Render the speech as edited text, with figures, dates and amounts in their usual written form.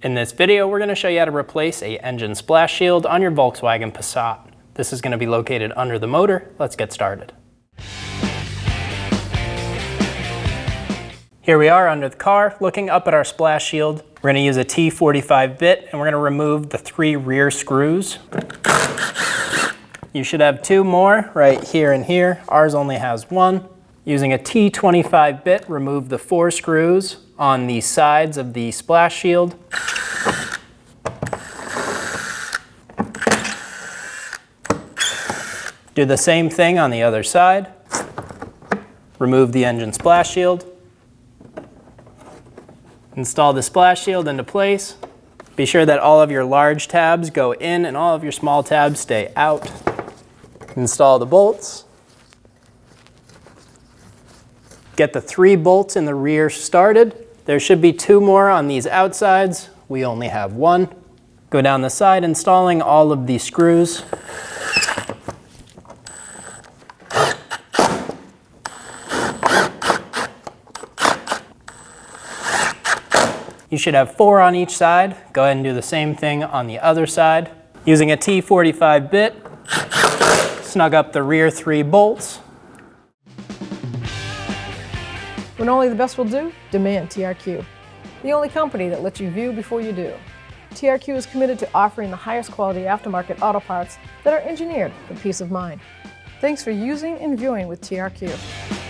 In this video, we're going to show you how to replace an engine splash shield on your Volkswagen Passat. This is going to be located under the motor. Let's get started. Here we are under the car, looking up at our splash shield. We're going to use a T45 bit, and we're going to remove the 3 rear screws. You should have 2 more right here and here. Ours only has 1. Using a T25 bit, remove the 4 screws on the sides of the splash shield. Do the same thing on the other side. Remove the engine splash shield. Install the splash shield into place. Be sure that all of your large tabs go in and all of your small tabs stay out. Install the bolts. Get the 3 bolts in the rear started. There should be 2 more on these outsides. We only have 1. Go down the side installing all of these screws. You should have 4 on each side. Go ahead and do the same thing on the other side. Using a T45 bit, snug up the rear 3 bolts. When only the best will do, demand TRQ. The only company that lets you view before you do. TRQ is committed to offering the highest quality aftermarket auto parts that are engineered for peace of mind. Thanks for using and viewing with TRQ.